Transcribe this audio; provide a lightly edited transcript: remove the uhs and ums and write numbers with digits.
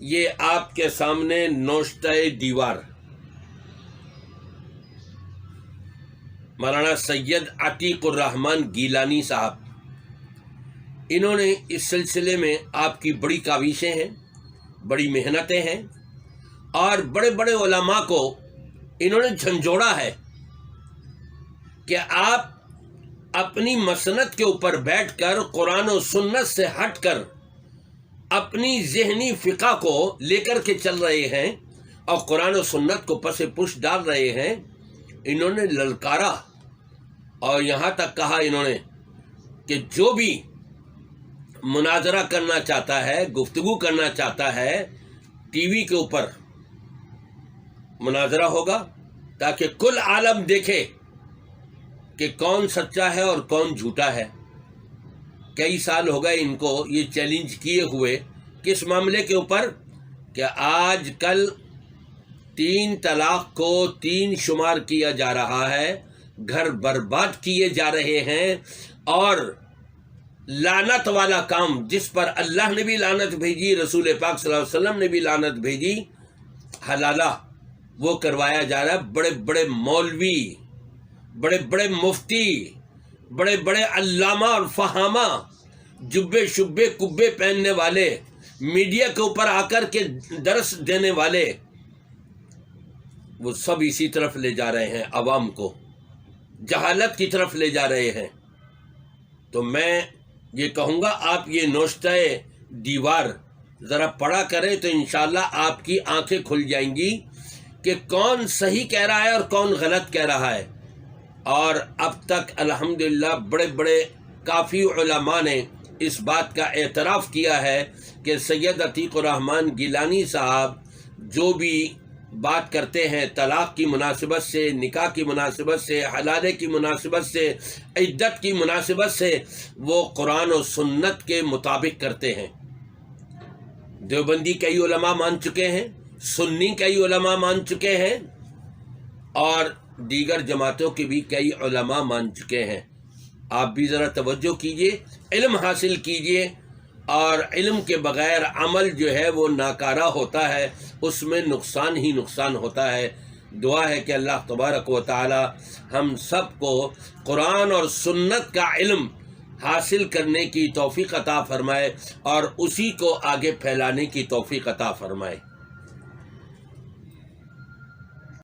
یہ آپ کے سامنے نوشتہ دیوار مولانا سید عتیق الرحمن گیلانی صاحب، انہوں نے اس سلسلے میں آپ کی بڑی کاوشیں ہیں، بڑی محنتیں ہیں، اور بڑے بڑے علماء کو انہوں نے جھنجھوڑا ہے کہ آپ اپنی مسند کے اوپر بیٹھ کر قرآن و سنت سے ہٹ کر اپنی ذہنی فقہ کو لے کر کے چل رہے ہیں اور قرآن و سنت کو پس پش ڈال رہے ہیں۔ انہوں نے للکارا اور یہاں تک کہا انہوں نے کہ جو بھی مناظرہ کرنا چاہتا ہے، گفتگو کرنا چاہتا ہے، ٹی وی کے اوپر مناظرہ ہوگا تاکہ کل عالم دیکھے کہ کون سچا ہے اور کون جھوٹا ہے۔ کئی سال ہو گئے ان کو یہ چیلنج کیے ہوئے، کس معاملے کے اوپر کہ آج کل 3 طلاق کو 3 شمار کیا جا رہا ہے، گھر برباد کیے جا رہے ہیں، اور لعنت والا کام جس پر اللہ نے بھی لعنت بھیجی، رسول پاک صلی اللہ علیہ وسلم نے بھی لعنت بھیجی، حلالہ وہ کروایا جا رہا ہے۔ بڑے بڑے مولوی، بڑے بڑے مفتی، بڑے بڑے علامہ اور فہامہ، جبے شبے کبے پہننے والے، میڈیا کے اوپر آ کر کے درس دینے والے، وہ سب اسی طرف لے جا رہے ہیں، عوام کو جہالت کی طرف لے جا رہے ہیں۔ تو میں یہ کہوں گا آپ یہ نوشتہ دیوار ذرا پڑھا کریں تو انشاءاللہ آپ کی آنکھیں کھل جائیں گی کہ کون صحیح کہہ رہا ہے اور کون غلط کہہ رہا ہے۔ اور اب تک الحمدللہ بڑے بڑے کافی علماء نے اس بات کا اعتراف کیا ہے کہ سید عتیق الرحمن گیلانی صاحب جو بھی بات کرتے ہیں طلاق کی مناسبت سے، نکاح کی مناسبت سے، حلالے کی مناسبت سے، عدت کی مناسبت سے، وہ قرآن و سنت کے مطابق کرتے ہیں۔ دیوبندی کئی علماء مان چکے ہیں، سنی کئی علماء مان چکے ہیں، اور دیگر جماعتوں کے بھی کئی علماء مان چکے ہیں۔ آپ بھی ذرا توجہ کیجئے، علم حاصل کیجئے، اور علم کے بغیر عمل جو ہے وہ ناکارہ ہوتا ہے، اس میں نقصان ہی نقصان ہوتا ہے۔ دعا ہے کہ اللہ تبارک و تعالی ہم سب کو قرآن اور سنت کا علم حاصل کرنے کی توفیق عطا فرمائے اور اسی کو آگے پھیلانے کی توفیق عطا فرمائے۔